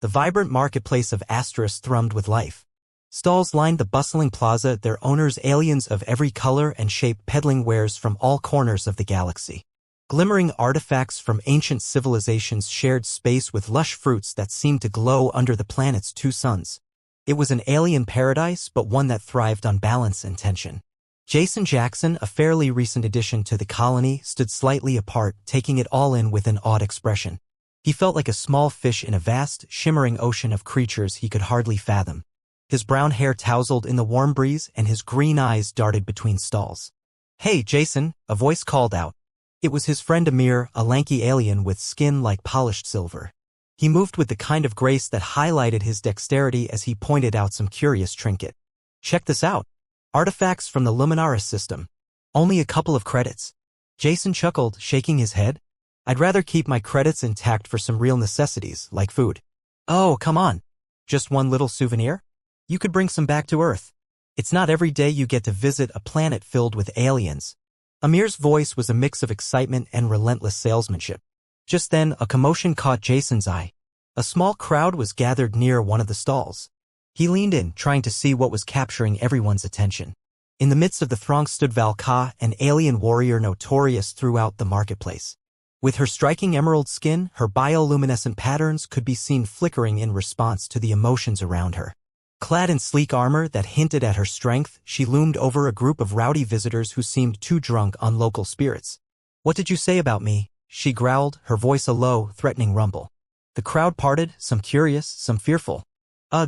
The vibrant marketplace of Asteris thrummed with life. Stalls lined the bustling plaza, their owners aliens of every color and shape peddling wares from all corners of the galaxy. Glimmering artifacts from ancient civilizations shared space with lush fruits that seemed to glow under the planet's two suns. It was an alien paradise, but one that thrived on balance and tension. Jason Jackson, a fairly recent addition to the colony, stood slightly apart, taking it all in with an awed expression. He felt like a small fish in a vast, shimmering ocean of creatures he could hardly fathom. His brown hair tousled in the warm breeze, and his green eyes darted between stalls. "Hey, Jason," a voice called out. It was his friend Amir, a lanky alien with skin like polished silver. He moved with the kind of grace that highlighted his dexterity as he pointed out some curious trinket. "Check this out. Artifacts from the Luminaris system. Only a couple of credits." Jason chuckled, shaking his head. "I'd rather keep my credits intact for some real necessities, like food." "Oh, come on. Just one little souvenir? You could bring some back to Earth. It's not every day you get to visit a planet filled with aliens." Amir's voice was a mix of excitement and relentless salesmanship. Just then, a commotion caught Jason's eye. A small crowd was gathered near one of the stalls. He leaned in, trying to see what was capturing everyone's attention. In the midst of the throng stood Valka, an alien warrior notorious throughout the marketplace. With her striking emerald skin, her bioluminescent patterns could be seen flickering in response to the emotions around her. Clad in sleek armor that hinted at her strength, she loomed over a group of rowdy visitors who seemed too drunk on local spirits. "What did you say about me?" she growled, her voice a low, threatening rumble. The crowd parted, some curious, some fearful.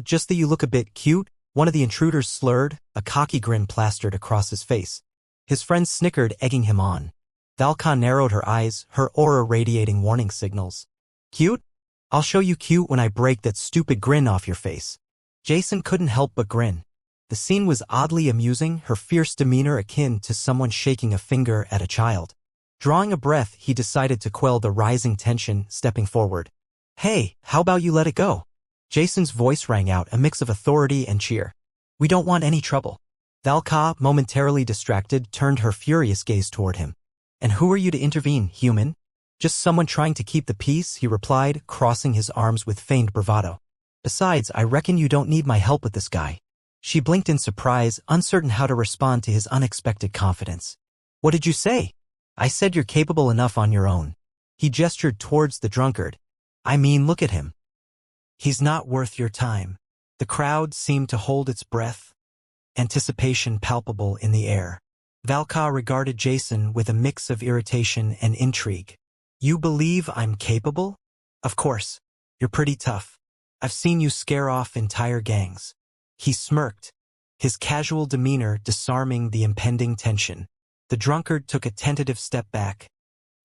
Just that you look a bit cute," one of the intruders slurred, a cocky grin plastered across his face. His friends snickered, egging him on. Valka narrowed her eyes, her aura radiating warning signals. "Cute? I'll show you cute when I break that stupid grin off your face." Jason couldn't help but grin. The scene was oddly amusing, her fierce demeanor akin to someone shaking a finger at a child. Drawing a breath, he decided to quell the rising tension, stepping forward. "Hey, how about you let it go?" Jason's voice rang out, a mix of authority and cheer. "We don't want any trouble." Valka, momentarily distracted, turned her furious gaze toward him. "And who are you to intervene, human?" "Just someone trying to keep the peace," he replied, crossing his arms with feigned bravado. "Besides, I reckon you don't need my help with this guy." She blinked in surprise, uncertain how to respond to his unexpected confidence. "What did you say?" "I said you're capable enough on your own." He gestured towards the drunkard. "I mean, look at him. He's not worth your time." The crowd seemed to hold its breath, anticipation palpable in the air. Valka regarded Jason with a mix of irritation and intrigue. "You believe I'm capable? Of course. You're pretty tough. I've seen you scare off entire gangs." He smirked, his casual demeanor disarming the impending tension. The drunkard took a tentative step back,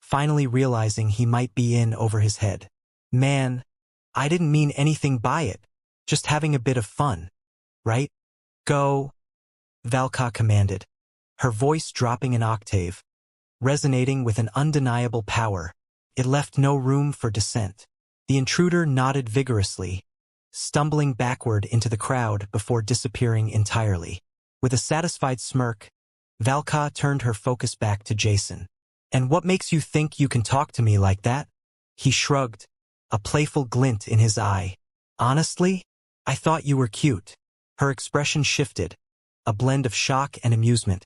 finally realizing he might be in over his head. "Man, I didn't mean anything by it. Just having a bit of fun, right?" "Go," Valka commanded, her voice dropping an octave, resonating with an undeniable power. It left no room for dissent. The intruder nodded vigorously, stumbling backward into the crowd before disappearing entirely. With a satisfied smirk, Valka turned her focus back to Jason. "And what makes you think you can talk to me like that?" He shrugged, a playful glint in his eye. "Honestly, I thought you were cute." Her expression shifted, a blend of shock and amusement.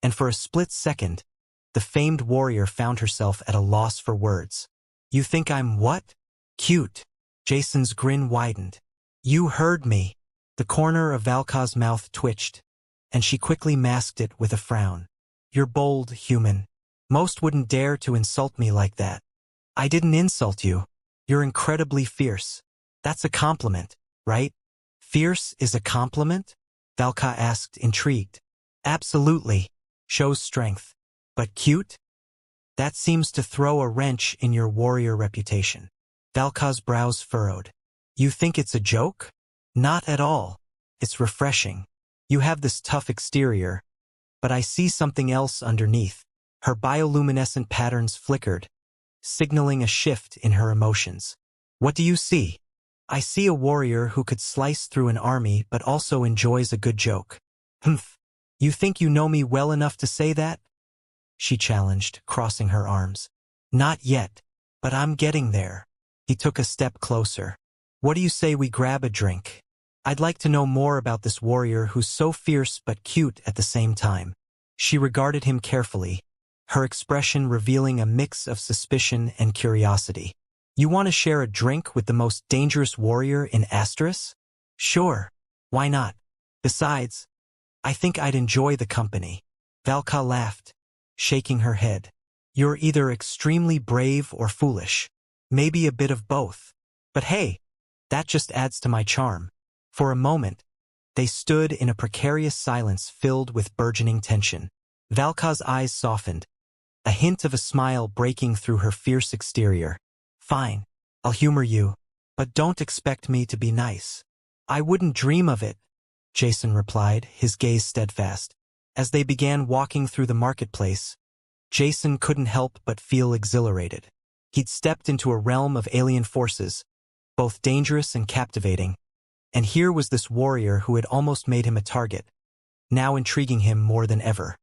And for a split second, the famed warrior found herself at a loss for words. "You think I'm what?" "Cute." Jason's grin widened. "You heard me." The corner of Valka's mouth twitched, and she quickly masked it with a frown. "You're bold, human. Most wouldn't dare to insult me like that." "I didn't insult you. You're incredibly fierce." "That's a compliment, right?" "Fierce is a compliment?" Valka asked, intrigued. "Absolutely. Shows strength. But cute? That seems to throw a wrench in your warrior reputation." Valka's brows furrowed. "You think it's a joke?" "Not at all. It's refreshing. You have this tough exterior, but I see something else underneath." Her bioluminescent patterns flickered, signaling a shift in her emotions. "What do you see?" "I see a warrior who could slice through an army but also enjoys a good joke." "Humph. You think you know me well enough to say that?" she challenged, crossing her arms. "Not yet, but I'm getting there." He took a step closer, What do you say we grab a drink? I'd like to know more about this warrior who's so fierce but cute at the same time. She regarded him carefully, her expression revealing a mix of suspicion and curiosity. You want to share a drink with the most dangerous warrior in Asteris? Sure. Why not? Besides, I think I'd enjoy the company. Valka laughed, shaking her head. You're either extremely brave or foolish. Maybe a bit of both. But hey, that just adds to my charm. For a moment, they stood in a precarious silence filled with burgeoning tension. Valka's eyes softened, a hint of a smile breaking through her fierce exterior. Fine, I'll humor you, but don't expect me to be nice. I wouldn't dream of it, Jason replied, his gaze steadfast. As they began walking through the marketplace, Jason couldn't help but feel exhilarated. He'd stepped into a realm of alien forces, both dangerous and captivating, and here was this warrior who had almost made him a target, now intriguing him more than ever.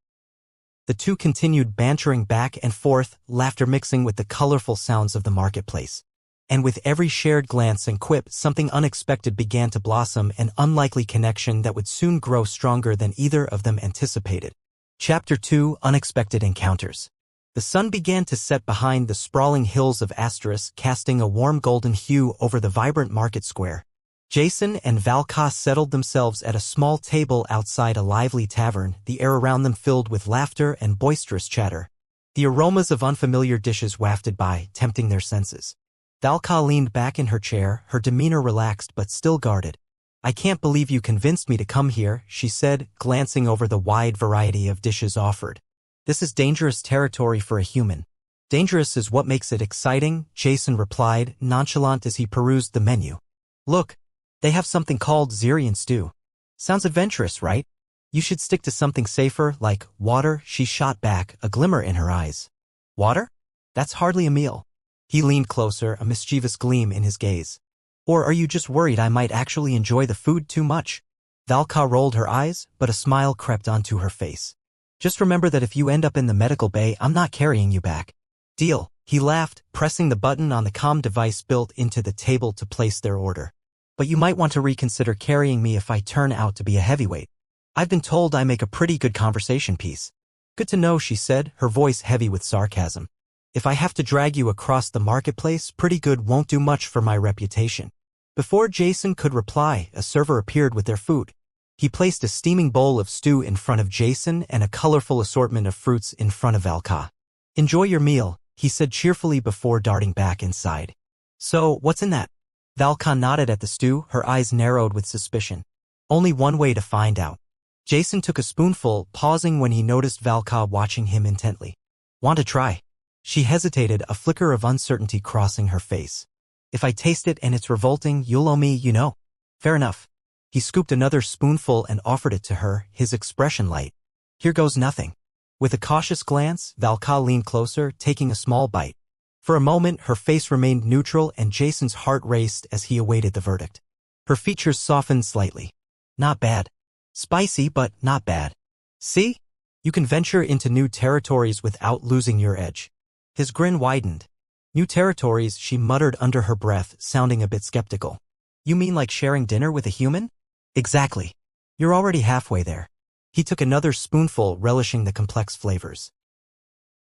The two continued bantering back and forth, laughter mixing with the colorful sounds of the marketplace. And with every shared glance and quip, something unexpected began to blossom, an unlikely connection that would soon grow stronger than either of them anticipated. Chapter 2: Unexpected Encounters. The sun began to set behind the sprawling hills of Asteris, casting a warm golden hue over the vibrant market square. Jason and Valka settled themselves at a small table outside a lively tavern, the air around them filled with laughter and boisterous chatter. The aromas of unfamiliar dishes wafted by, tempting their senses. Valka leaned back in her chair, her demeanor relaxed but still guarded. I can't believe you convinced me to come here, she said, glancing over the wide variety of dishes offered. This is dangerous territory for a human. Dangerous is what makes it exciting, Jason replied, nonchalant as he perused the menu. Look, they have something called Xerian stew. Sounds adventurous, right? You should stick to something safer, like water, she shot back, a glimmer in her eyes. Water? That's hardly a meal. He leaned closer, a mischievous gleam in his gaze. Or are you just worried I might actually enjoy the food too much? Valka rolled her eyes, but a smile crept onto her face. Just remember that if you end up in the medical bay, I'm not carrying you back. Deal, he laughed, pressing the button on the comm device built into the table to place their order. But you might want to reconsider carrying me if I turn out to be a heavyweight. I've been told I make a pretty good conversation piece. Good to know, she said, her voice heavy with sarcasm. If I have to drag you across the marketplace, pretty good won't do much for my reputation. Before Jason could reply, a server appeared with their food. He placed a steaming bowl of stew in front of Jason and a colorful assortment of fruits in front of Valka. Enjoy your meal, he said cheerfully before darting back inside. So, what's in that? Valka nodded at the stew, her eyes narrowed with suspicion. Only one way to find out. Jason took a spoonful, pausing when he noticed Valka watching him intently. Want to try? She hesitated, a flicker of uncertainty crossing her face. If I taste it and it's revolting, you'll owe me, you know. Fair enough. He scooped another spoonful and offered it to her, his expression light. Here goes nothing. With a cautious glance, Valka leaned closer, taking a small bite. For a moment, her face remained neutral and Jason's heart raced as he awaited the verdict. Her features softened slightly. Not bad. Spicy, but not bad. See? You can venture into new territories without losing your edge. His grin widened. New territories, she muttered under her breath, sounding a bit skeptical. You mean like sharing dinner with a human? Exactly. You're already halfway there. He took another spoonful, relishing the complex flavors.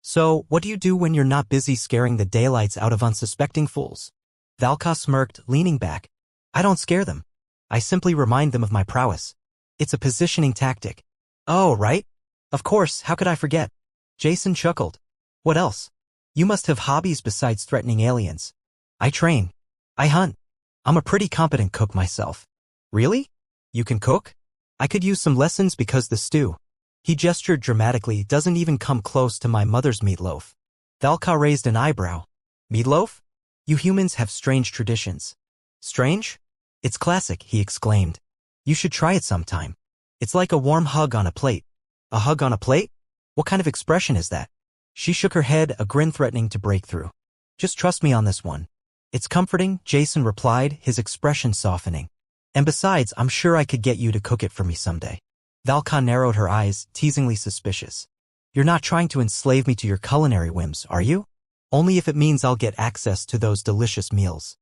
So, what do you do when you're not busy scaring the daylights out of unsuspecting fools? Valka smirked, leaning back. I don't scare them. I simply remind them of my prowess. It's a positioning tactic. Oh, right? Of course, how could I forget? Jason chuckled. What else? You must have hobbies besides threatening aliens. I train. I hunt. I'm a pretty competent cook myself. Really? You can cook? I could use some lessons because the stew. He gestured dramatically, doesn't even come close to my mother's meatloaf. Valka raised an eyebrow. Meatloaf? You humans have strange traditions. Strange? It's classic, he exclaimed. You should try it sometime. It's like a warm hug on a plate. A hug on a plate? What kind of expression is that? She shook her head, a grin threatening to break through. Just trust me on this one. It's comforting, Jason replied, his expression softening. And besides, I'm sure I could get you to cook it for me someday. Valka narrowed her eyes, teasingly suspicious. You're not trying to enslave me to your culinary whims, are you? Only if it means I'll get access to those delicious meals.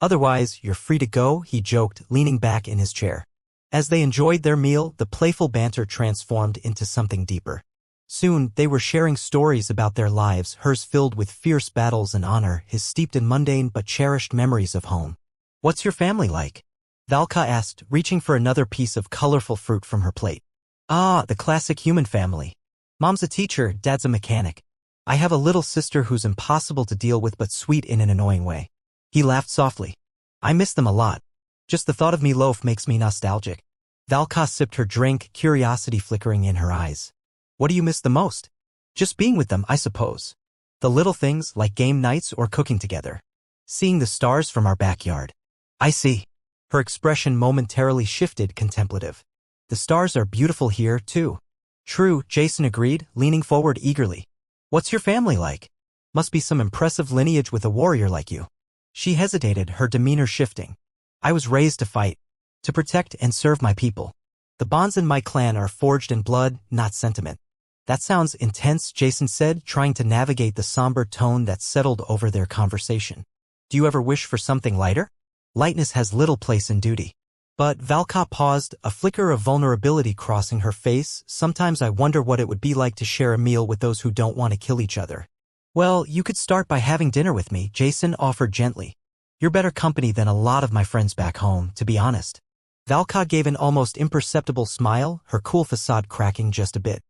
Otherwise, you're free to go, he joked, leaning back in his chair. As they enjoyed their meal, the playful banter transformed into something deeper. Soon, they were sharing stories about their lives, hers filled with fierce battles and honor, his steeped in mundane but cherished memories of home. "What's your family like?" Valka asked, reaching for another piece of colorful fruit from her plate. "Ah, the classic human family. Mom's a teacher, Dad's a mechanic. I have a little sister who's impossible to deal with but sweet in an annoying way." He laughed softly. "I miss them a lot. Just the thought of meatloaf makes me nostalgic." Valka sipped her drink, curiosity flickering in her eyes. "What do you miss the most?" "Just being with them, I suppose. The little things like game nights or cooking together. Seeing the stars from our backyard." "I see." Her expression momentarily shifted, contemplative. "The stars are beautiful here, too." "True," Jason agreed, leaning forward eagerly. "What's your family like? Must be some impressive lineage with a warrior like you." She hesitated, her demeanor shifting. "I was raised to fight, to protect and serve my people. The bonds in my clan are forged in blood, not sentiment." "That sounds intense," Jason said, trying to navigate the somber tone that settled over their conversation. "Do you ever wish for something lighter?" "Lightness has little place in duty." But Valka paused, a flicker of vulnerability crossing her face. "Sometimes I wonder what it would be like to share a meal with those who don't want to kill each other." "Well, you could start by having dinner with me," Jason offered gently. "You're better company than a lot of my friends back home, to be honest." Valka gave an almost imperceptible smile, her cool facade cracking just a bit.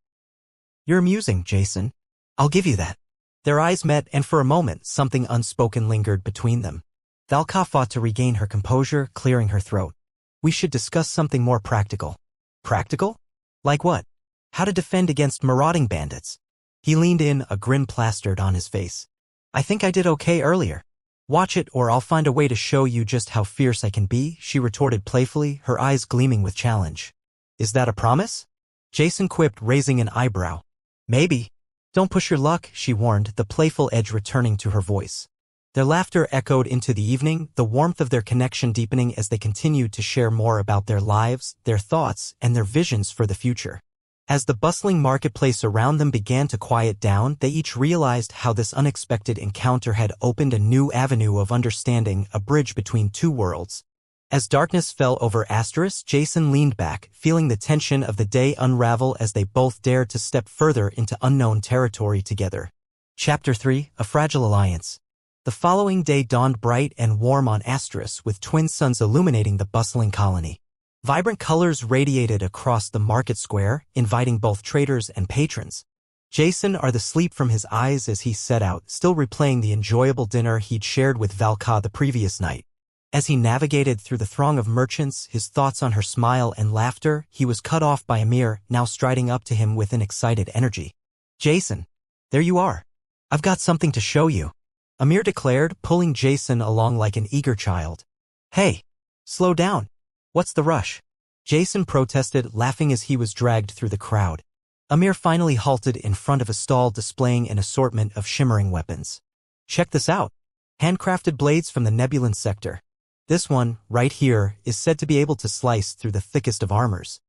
"You're amusing, Jason. I'll give you that." Their eyes met, and for a moment, something unspoken lingered between them. Valka fought to regain her composure, clearing her throat. "We should discuss something more practical." "Practical? Like what?" "How to defend against marauding bandits." He leaned in, a grin plastered on his face. "I think I did okay earlier." "Watch it or I'll find a way to show you just how fierce I can be," she retorted playfully, her eyes gleaming with challenge. "Is that a promise?" Jason quipped, raising an eyebrow. "Maybe." "Don't push your luck," she warned, the playful edge returning to her voice. Their laughter echoed into the evening, the warmth of their connection deepening as they continued to share more about their lives, their thoughts, and their visions for the future. As the bustling marketplace around them began to quiet down, they each realized how this unexpected encounter had opened a new avenue of understanding, a bridge between two worlds. As darkness fell over Asteris, Jason leaned back, feeling the tension of the day unravel as they both dared to step further into unknown territory together. Chapter 3: A Fragile Alliance. The following day dawned bright and warm on Asteris, with twin suns illuminating the bustling colony. Vibrant colors radiated across the market square, inviting both traders and patrons. Jason the sleep from his eyes as he set out, still replaying the enjoyable dinner he'd shared with Valka the previous night. As he navigated through the throng of merchants, his thoughts on her smile and laughter, he was cut off by Amir, now striding up to him with an excited energy. "Jason, there you are. I've got something to show you," Amir declared, pulling Jason along like an eager child. "Hey, slow down. What's the rush?" Jason protested, laughing as he was dragged through the crowd. Amir finally halted in front of a stall displaying an assortment of shimmering weapons. "Check this out. Handcrafted blades from the Nebulan sector. This one, right here, is said to be able to slice through the thickest of armors."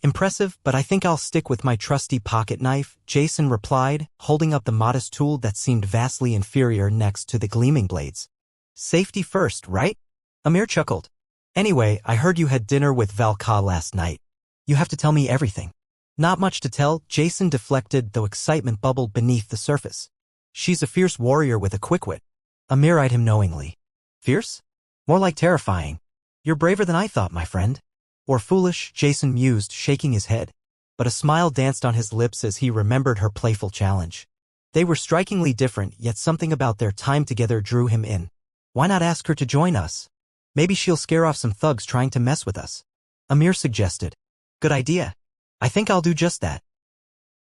Impressive, but I think I'll stick with my trusty pocket knife," Jason replied, holding up the modest tool that seemed vastly inferior next to the gleaming blades. "Safety first, right?" Amir chuckled. "Anyway, I heard you had dinner with Valka last night. You have to tell me everything." "Not much to tell," Jason deflected, though excitement bubbled beneath the surface. "She's a fierce warrior with a quick wit." Amir eyed him knowingly. "Fierce? More like terrifying. You're braver than I thought, my friend." "Or foolish," Jason mused, shaking his head. But a smile danced on his lips as he remembered her playful challenge. They were strikingly different, yet something about their time together drew him in. "Why not ask her to join us? Maybe she'll scare off some thugs trying to mess with us," Amir suggested. "Good idea. I think I'll do just that."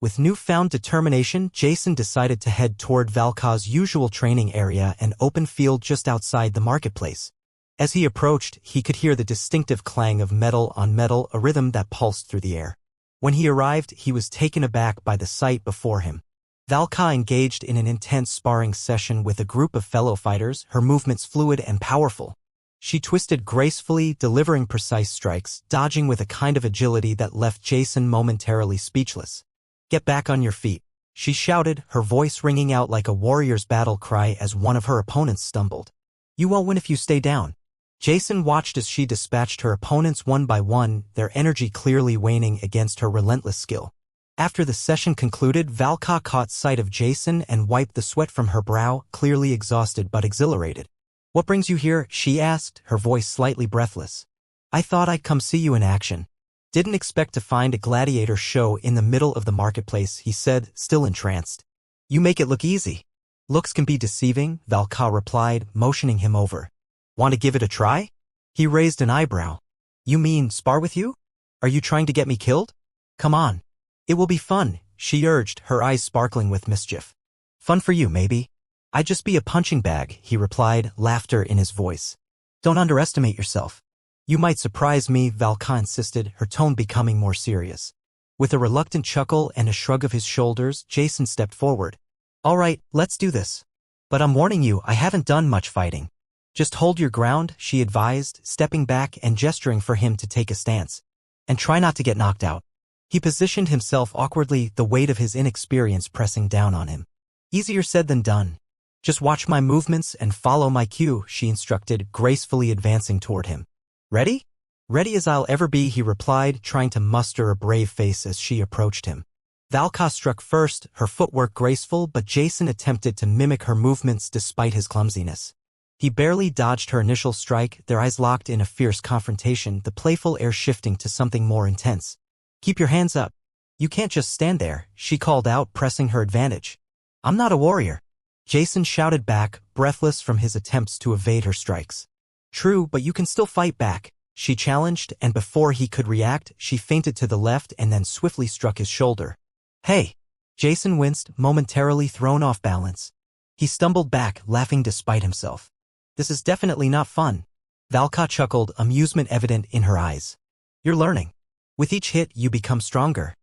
With newfound determination, Jason decided to head toward Valka's usual training area, an open field just outside the marketplace. As he approached, he could hear the distinctive clang of metal on metal, a rhythm that pulsed through the air. When he arrived, he was taken aback by the sight before him. Valka engaged in an intense sparring session with a group of fellow fighters, her movements fluid and powerful. She twisted gracefully, delivering precise strikes, dodging with a kind of agility that left Jason momentarily speechless. "Get back on your feet," she shouted, her voice ringing out like a warrior's battle cry as one of her opponents stumbled. You won't win if you stay down. Jason watched as she dispatched her opponents one by one, their energy clearly waning against her relentless skill. After the session concluded, Valka caught sight of Jason and wiped the sweat from her brow, clearly exhausted but exhilarated. "What brings you here?" she asked, her voice slightly breathless. "I thought I'd come see you in action." "Didn't expect to find a gladiator show in the middle of the marketplace," he said, still entranced. "You make it look easy." "Looks can be deceiving," Valka replied, motioning him over. "Want to give it a try?" He raised an eyebrow. "You mean spar with you? Are you trying to get me killed? Come on. It will be fun," she urged, her eyes sparkling with mischief. "Fun for you, maybe. I'd just be a punching bag," he replied, laughter in his voice. "Don't underestimate yourself." "You might surprise me," Valka insisted, her tone becoming more serious. With a reluctant chuckle and a shrug of his shoulders, Jason stepped forward. "All right, let's do this. But I'm warning you, I haven't done much fighting." "Just hold your ground," she advised, stepping back and gesturing for him to take a stance. "And try not to get knocked out." He positioned himself awkwardly, the weight of his inexperience pressing down on him. "Easier said than done. Just watch my movements and follow my cue," she instructed, gracefully advancing toward him. "Ready?" "Ready as I'll ever be," he replied, trying to muster a brave face as she approached him. Valka struck first, her footwork graceful, but Jason attempted to mimic her movements despite his clumsiness. He barely dodged her initial strike, their eyes locked in a fierce confrontation, the playful air shifting to something more intense. "Keep your hands up. You can't just stand there," she called out, pressing her advantage. "I'm not a warrior." Jason shouted back, breathless from his attempts to evade her strikes. "True, but you can still fight back," she challenged, and before he could react, she feinted to the left and then swiftly struck his shoulder. "Hey!" Jason winced, momentarily thrown off balance. He stumbled back, laughing despite himself. "This is definitely not fun." Valka chuckled, amusement evident in her eyes. "You're learning. With each hit, you become stronger."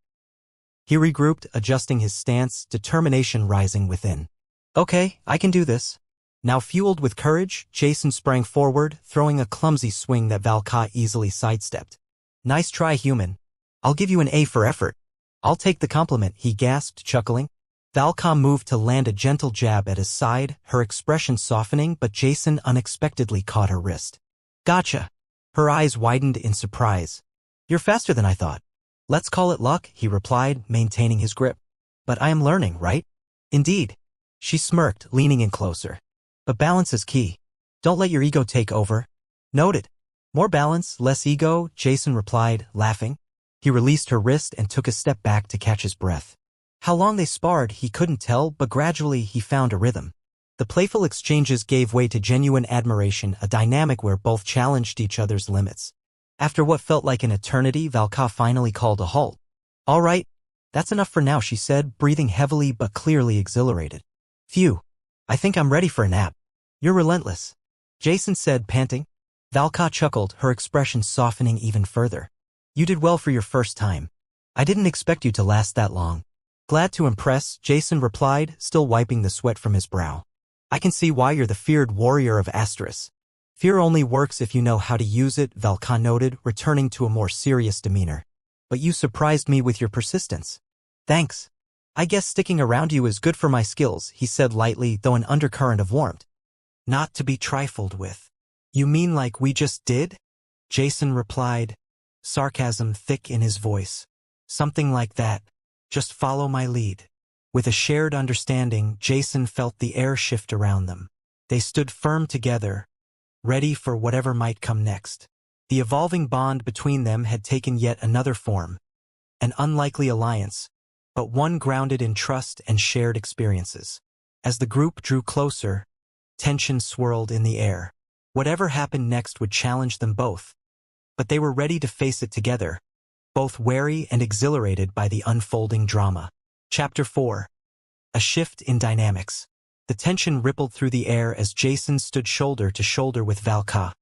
He regrouped, adjusting his stance, determination rising within. "Okay, I can do this." Now fueled with courage, Jason sprang forward, throwing a clumsy swing that Valka easily sidestepped. "Nice try, human. I'll give you an A for effort." "I'll take the compliment," he gasped, chuckling. Valka moved to land a gentle jab at his side, her expression softening, but Jason unexpectedly caught her wrist. "Gotcha." Her eyes widened in surprise. "You're faster than I thought." "Let's call it luck," he replied, maintaining his grip. "But I am learning, right?" "Indeed." She smirked, leaning in closer. "But balance is key. Don't let your ego take over." "Noted." "More balance, less ego," Jason replied, laughing. He released her wrist and took a step back to catch his breath. How long they sparred, he couldn't tell, but gradually he found a rhythm. The playful exchanges gave way to genuine admiration, a dynamic where both challenged each other's limits. After what felt like an eternity, Valka finally called a halt. "All right, that's enough for now," she said, breathing heavily but clearly exhilarated. "Phew. I think I'm ready for a nap." "You're relentless," Jason said, panting. Valka chuckled, her expression softening even further. "You did well for your first time. I didn't expect you to last that long." "Glad to impress," Jason replied, still wiping the sweat from his brow. "I can see why you're the feared warrior of Asteris." "Fear only works if you know how to use it," Valka noted, returning to a more serious demeanor. "But you surprised me with your persistence." "Thanks. I guess sticking around you is good for my skills," he said lightly, though an undercurrent of warmth. "Not to be trifled with." "You mean like we just did?" Jason replied, sarcasm thick in his voice. "Something like that. Just follow my lead." With a shared understanding, Jason felt the air shift around them. They stood firm together, ready for whatever might come next. The evolving bond between them had taken yet another form. An unlikely alliance, but one grounded in trust and shared experiences. As the group drew closer, tension swirled in the air. Whatever happened next would challenge them both. But they were ready to face it together, both wary and exhilarated by the unfolding drama. Chapter 4. A shift in dynamics. The tension rippled through the air as Jason stood shoulder to shoulder with Valka,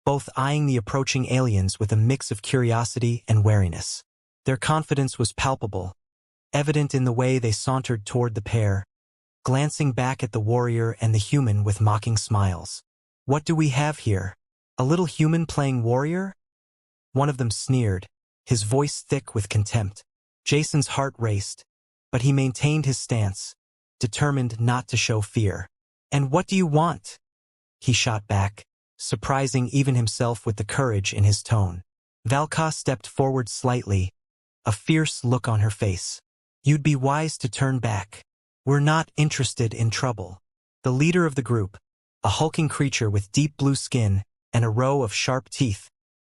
both eyeing the approaching aliens with a mix of curiosity and wariness. Their confidence was palpable, evident in the way they sauntered toward the pair, glancing back at the warrior and the human with mocking smiles. "What do we have here? A little human playing warrior?" One of them sneered, his voice thick with contempt. Jason's heart raced, but he maintained his stance, determined not to show fear. "And what do you want?" he shot back, surprising even himself with the courage in his tone. Valka stepped forward slightly, a fierce look on her face. You'd be wise to turn back. We're not interested in trouble. The leader of the group, a hulking creature with deep blue skin and a row of sharp teeth,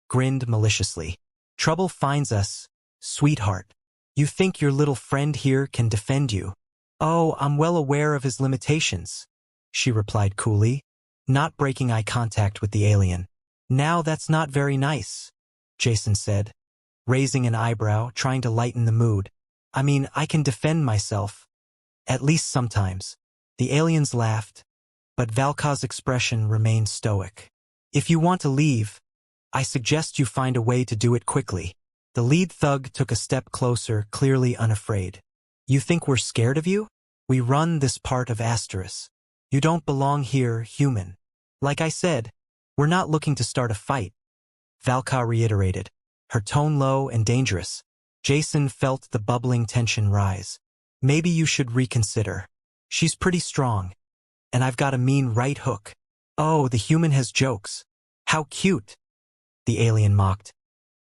grinned maliciously. Trouble finds us, sweetheart. You think your little friend here can defend you? Oh, I'm well aware of his limitations, she replied coolly, not breaking eye contact with the alien. Now that's not very nice, Jason said, raising an eyebrow, trying to lighten the mood. I mean, I can defend myself. At least sometimes. The aliens laughed, but Valka's expression remained stoic. If you want to leave, I suggest you find a way to do it quickly. The lead thug took a step closer, clearly unafraid. You think we're scared of you? We run this part of Asteris. You don't belong here, human. Like I said, we're not looking to start a fight. Valka reiterated, her tone low and dangerous. Jason felt the bubbling tension rise. Maybe you should reconsider. She's pretty strong, and I've got a mean right hook. Oh, the human has jokes. How cute, the alien mocked,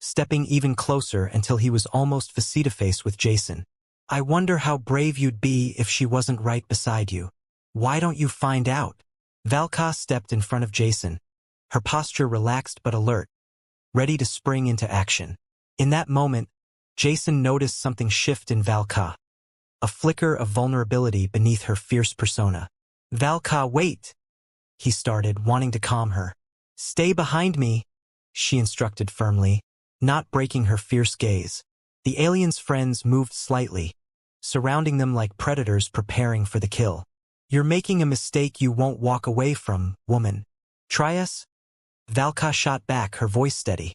stepping even closer until he was almost face-to-face with Jason. I wonder how brave you'd be if she wasn't right beside you. Why don't you find out? Valka stepped in front of Jason, her posture relaxed but alert, ready to spring into action. In that moment, Jason noticed something shift in Valka, a flicker of vulnerability beneath her fierce persona. Valka, wait, he started, wanting to calm her. Stay behind me, she instructed firmly, not breaking her fierce gaze. The alien's friends moved slightly, surrounding them like predators preparing for the kill. You're making a mistake you won't walk away from, woman. Try us? Valka shot back, her voice steady.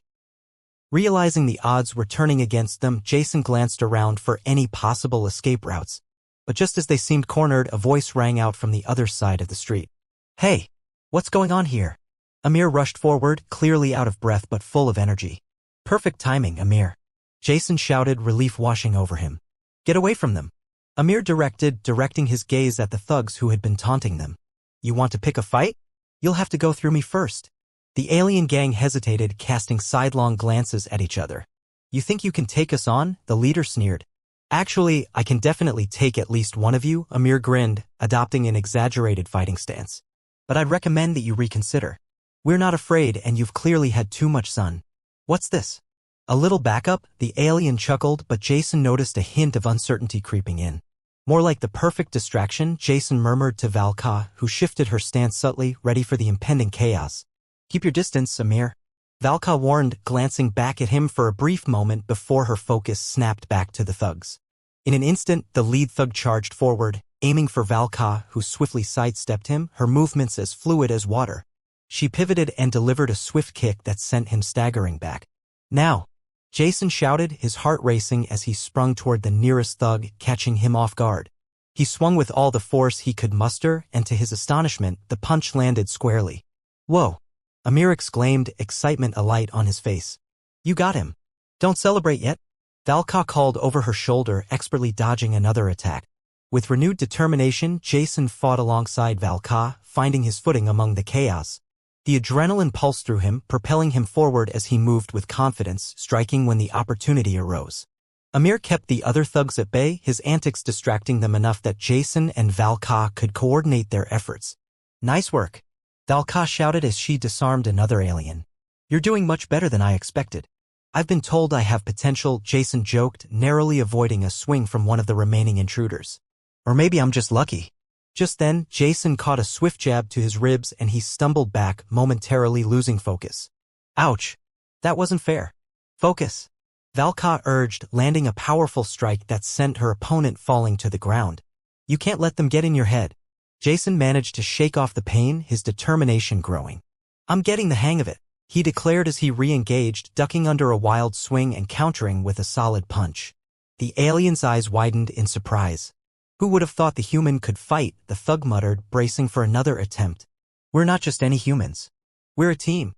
Realizing the odds were turning against them, Jason glanced around for any possible escape routes. But just as they seemed cornered, a voice rang out from the other side of the street. Hey, what's going on here? Amir rushed forward, clearly out of breath but full of energy. Perfect timing, Amir. Jason shouted, relief washing over him. Get away from them. Amir directing his gaze at the thugs who had been taunting them. You want to pick a fight? You'll have to go through me first. The alien gang hesitated, casting sidelong glances at each other. You think you can take us on? The leader sneered. Actually, I can definitely take at least one of you, Amir grinned, adopting an exaggerated fighting stance. But I'd recommend that you reconsider. We're not afraid, and you've clearly had too much sun. What's this? A little backup? The alien chuckled, but Jason noticed a hint of uncertainty creeping in. More like the perfect distraction, Jason murmured to Valka, who shifted her stance subtly, ready for the impending chaos. Keep your distance, Amir. Valka warned, glancing back at him for a brief moment before her focus snapped back to the thugs. In an instant, the lead thug charged forward, aiming for Valka, who swiftly sidestepped him, her movements as fluid as water. She pivoted and delivered a swift kick that sent him staggering back. Now, Jason shouted, his heart racing as he sprung toward the nearest thug, catching him off guard. He swung with all the force he could muster, and to his astonishment, the punch landed squarely. Whoa! Amir exclaimed, excitement alight on his face. You got him. Don't celebrate yet. Valka called over her shoulder, expertly dodging another attack. With renewed determination, Jason fought alongside Valka, finding his footing among the chaos. The adrenaline pulsed through him, propelling him forward as he moved with confidence, striking when the opportunity arose. Amir kept the other thugs at bay, his antics distracting them enough that Jason and Valka could coordinate their efforts. Nice work, Valka shouted as she disarmed another alien. You're doing much better than I expected. I've been told I have potential, Jason joked, narrowly avoiding a swing from one of the remaining intruders. Or maybe I'm just lucky. Just then, Jason caught a swift jab to his ribs and he stumbled back, momentarily losing focus. Ouch! That wasn't fair. Focus! Valka urged, landing a powerful strike that sent her opponent falling to the ground. You can't let them get in your head. Jason managed to shake off the pain, his determination growing. I'm getting the hang of it, he declared as he re-engaged, ducking under a wild swing and countering with a solid punch. The alien's eyes widened in surprise. Who would have thought the human could fight, the thug muttered, bracing for another attempt. We're not just any humans. We're a team.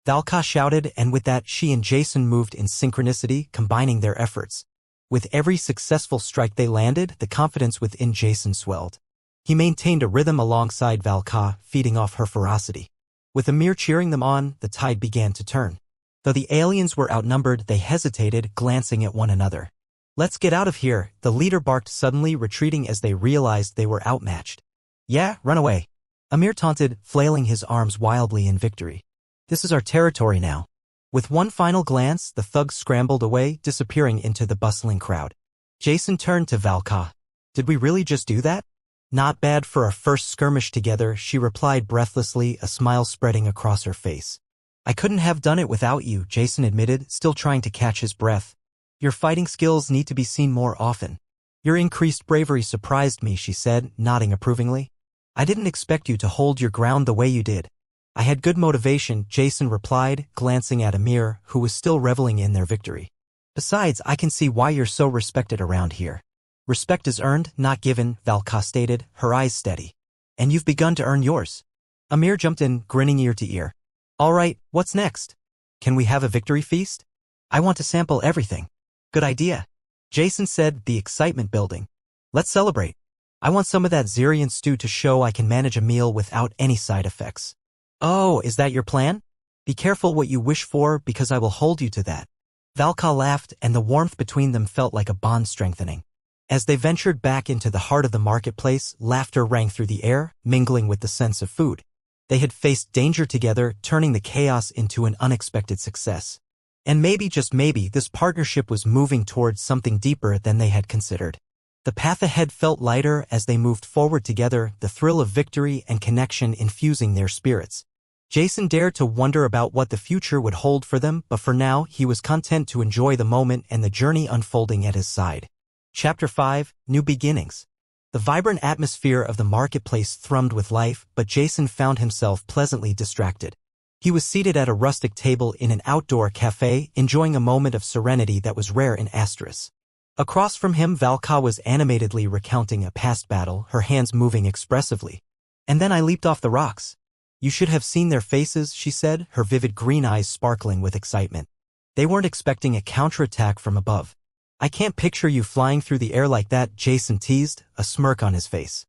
Valka shouted, and with that she and Jason moved in synchronicity, combining their efforts. With every successful strike they landed, the confidence within Jason swelled. He maintained a rhythm alongside Valka, feeding off her ferocity. With Amir cheering them on, the tide began to turn. Though the aliens were outnumbered, they hesitated, glancing at one another. "Let's get out of here," the leader barked, suddenly retreating as they realized they were outmatched. "Yeah, run away," Amir taunted, flailing his arms wildly in victory. "This is our territory now." With one final glance, the thugs scrambled away, disappearing into the bustling crowd. Jason turned to Valka. "Did we really just do that?" "Not bad for our first skirmish together," she replied breathlessly, a smile spreading across her face. "I couldn't have done it without you," Jason admitted, still trying to catch his breath. "Your fighting skills need to be seen more often." "Your increased bravery surprised me," she said, nodding approvingly. "I didn't expect you to hold your ground the way you did." "I had good motivation," Jason replied, glancing at Amir, who was still reveling in their victory. "Besides, I can see why you're so respected around here." "Respect is earned, not given," Valka stated, her eyes steady. "And you've begun to earn yours." Amir jumped in, grinning ear to ear. "All right, what's next? Can we have a victory feast? I want to sample everything." "Good idea," Jason said, the excitement building. "Let's celebrate. I want some of that Zirian stew to show I can manage a meal without any side effects." "Oh, is that your plan? Be careful what you wish for, because I will hold you to that." Valka laughed, and the warmth between them felt like a bond strengthening. As they ventured back into the heart of the marketplace, laughter rang through the air, mingling with the sense of food. They had faced danger together, turning the chaos into an unexpected success. And maybe, just maybe, this partnership was moving towards something deeper than they had considered. The path ahead felt lighter as they moved forward together, the thrill of victory and connection infusing their spirits. Jason dared to wonder about what the future would hold for them, but for now, he was content to enjoy the moment and the journey unfolding at his side. Chapter 5, New Beginnings. The vibrant atmosphere of the marketplace thrummed with life, but Jason found himself pleasantly distracted. He was seated at a rustic table in an outdoor cafe, enjoying a moment of serenity that was rare in Asteris. Across from him, Valka was animatedly recounting a past battle, her hands moving expressively. "And then I leaped off the rocks. You should have seen their faces," she said, her vivid green eyes sparkling with excitement. "They weren't expecting a counterattack from above." "I can't picture you flying through the air like that," Jason teased, a smirk on his face.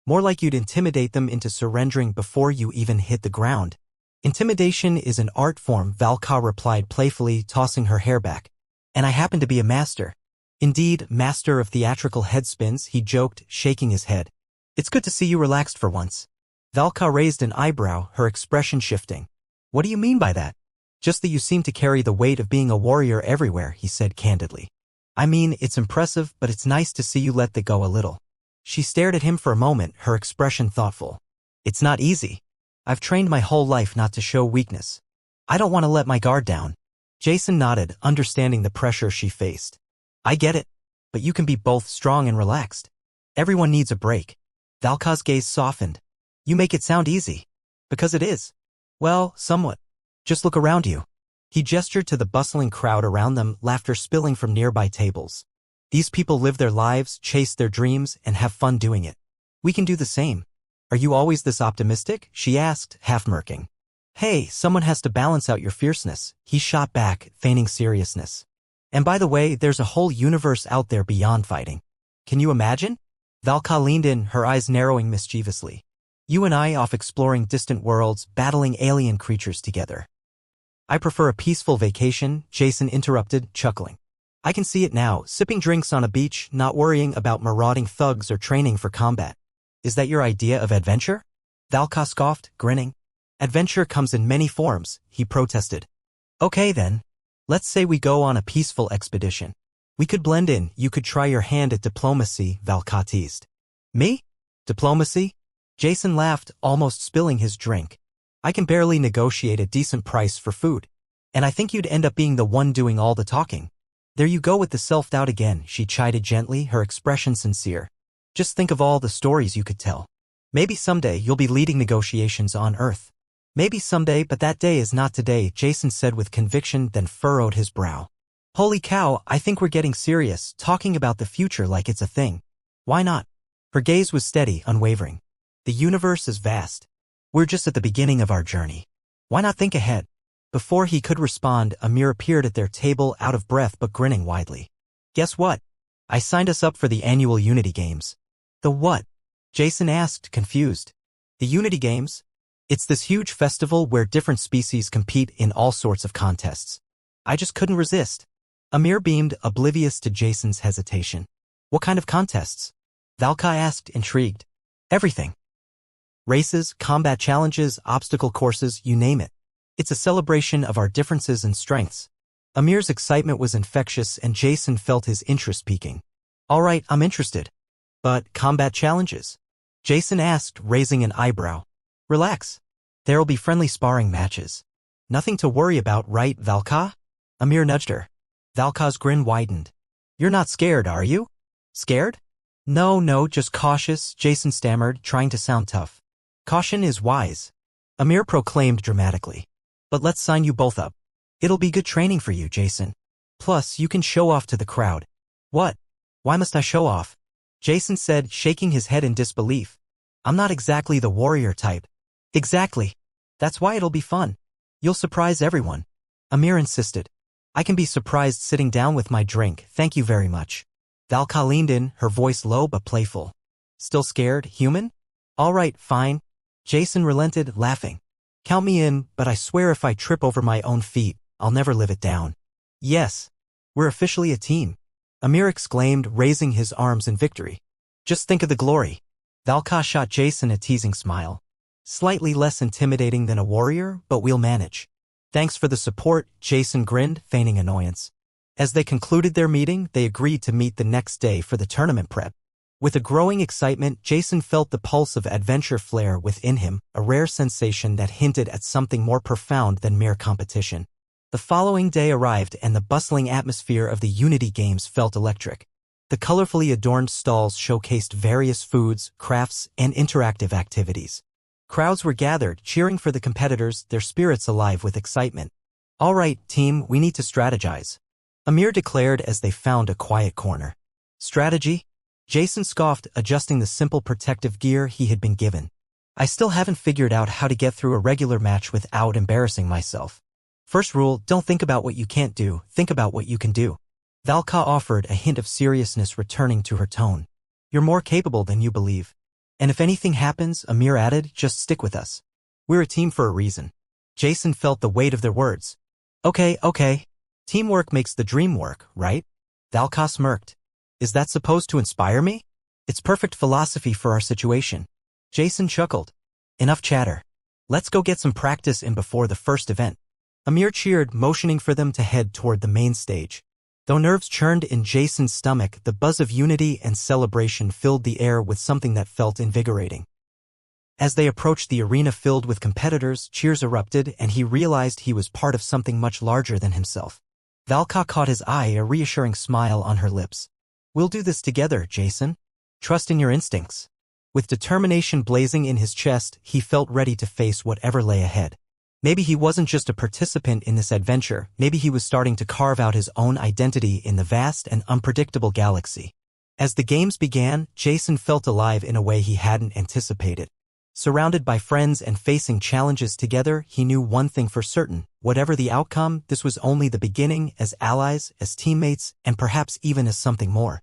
"More like you'd intimidate them into surrendering before you even hit the ground." "Intimidation is an art form," Valka replied playfully, tossing her hair back. "And I happen to be a master." "Indeed, master of theatrical headspins," he joked, shaking his head. "It's good to see you relaxed for once." Valka raised an eyebrow, her expression shifting. "What do you mean by that?" "Just that you seem to carry the weight of being a warrior everywhere," he said candidly. "I mean, it's impressive, but it's nice to see you let that go a little." She stared at him for a moment, her expression thoughtful. "It's not easy. I've trained my whole life not to show weakness. I don't want to let my guard down." Jason nodded, understanding the pressure she faced. "I get it. But you can be both strong and relaxed. Everyone needs a break." Valka's gaze softened. "You make it sound easy." "Because it is." "Well, somewhat. Just look around you." He gestured to the bustling crowd around them, laughter spilling from nearby tables. "These people live their lives, chase their dreams, and have fun doing it. We can do the same." "Are you always this optimistic?" she asked, half-murking. "Hey, someone has to balance out your fierceness," he shot back, feigning seriousness. "And by the way, there's a whole universe out there beyond fighting. Can you imagine?" Valka leaned in, her eyes narrowing mischievously. "You and I off exploring distant worlds, battling alien creatures together." "I prefer a peaceful vacation," Jason interrupted, chuckling. "I can see it now, sipping drinks on a beach, not worrying about marauding thugs or training for combat." "Is that your idea of adventure?" Valka scoffed, grinning. "Adventure comes in many forms," he protested. "Okay then. Let's say we go on a peaceful expedition. We could blend in, you could try your hand at diplomacy," Valka teased. "Me? Diplomacy?" Jason laughed, almost spilling his drink. "I can barely negotiate a decent price for food. And I think you'd end up being the one doing all the talking." "There you go with the self-doubt again," she chided gently, her expression sincere. "Just think of all the stories you could tell. Maybe someday you'll be leading negotiations on Earth." "Maybe someday, but that day is not today," Jason said with conviction, then furrowed his brow. "Holy cow, I think we're getting serious, talking about the future like it's a thing. Why not?" Her gaze was steady, unwavering. "The universe is vast. We're just at the beginning of our journey. Why not think ahead?" Before he could respond, Amir appeared at their table, out of breath but grinning widely. "Guess what? I signed us up for the annual Unity Games." "The what?" Jason asked, confused. The Unity Games? It's this huge festival where different species compete in all sorts of contests. I just couldn't resist. Amir beamed, oblivious to Jason's hesitation. What kind of contests? Valka asked, intrigued. Everything. Races, combat challenges, obstacle courses, you name it. It's a celebration of our differences and strengths. Amir's excitement was infectious and Jason felt his interest peaking. All right, I'm interested. But combat challenges? Jason asked, raising an eyebrow. Relax. There'll be friendly sparring matches. Nothing to worry about, right, Valka? Amir nudged her. Valka's grin widened. You're not scared, are you? Scared? No, just cautious, Jason stammered, trying to sound tough. Caution is wise. Amir proclaimed dramatically. But let's sign you both up. It'll be good training for you, Jason. Plus, you can show off to the crowd. What? Why must I show off? Jason said, shaking his head in disbelief. I'm not exactly the warrior type. Exactly. That's why it'll be fun. You'll surprise everyone. Amir insisted. I can be surprised sitting down with my drink, thank you very much. Valka leaned in, her voice low but playful. Still scared, human? All right, fine. Jason relented, laughing. Count me in, but I swear if I trip over my own feet, I'll never live it down. Yes. We're officially a team. Amir exclaimed, raising his arms in victory. Just think of the glory. Valka shot Jason a teasing smile. Slightly less intimidating than a warrior, but we'll manage. Thanks for the support, Jason grinned, feigning annoyance. As they concluded their meeting, they agreed to meet the next day for the tournament prep. With a growing excitement, Jason felt the pulse of adventure flare within him, a rare sensation that hinted at something more profound than mere competition. The following day arrived and the bustling atmosphere of the Unity Games felt electric. The colorfully adorned stalls showcased various foods, crafts, and interactive activities. Crowds were gathered, cheering for the competitors, their spirits alive with excitement. All right, team, we need to strategize. Amir declared as they found a quiet corner. Strategy? Jason scoffed, adjusting the simple protective gear he had been given. I still haven't figured out how to get through a regular match without embarrassing myself. First rule, don't think about what you can't do, think about what you can do. Valka offered, a hint of seriousness returning to her tone. You're more capable than you believe. And if anything happens, Amir added, just stick with us. We're a team for a reason. Jason felt the weight of their words. Okay. Teamwork makes the dream work, right? Valka smirked. Is that supposed to inspire me? It's perfect philosophy for our situation. Jason chuckled. Enough chatter. Let's go get some practice in before the first event. Amir cheered, motioning for them to head toward the main stage. Though nerves churned in Jason's stomach, the buzz of unity and celebration filled the air with something that felt invigorating. As they approached the arena filled with competitors, cheers erupted, and he realized he was part of something much larger than himself. Valka caught his eye, a reassuring smile on her lips. We'll do this together, Jason. Trust in your instincts. With determination blazing in his chest, he felt ready to face whatever lay ahead. Maybe he wasn't just a participant in this adventure, maybe he was starting to carve out his own identity in the vast and unpredictable galaxy. As the games began, Jason felt alive in a way he hadn't anticipated. Surrounded by friends and facing challenges together, he knew one thing for certain. Whatever the outcome, this was only the beginning, as allies, as teammates, and perhaps even as something more.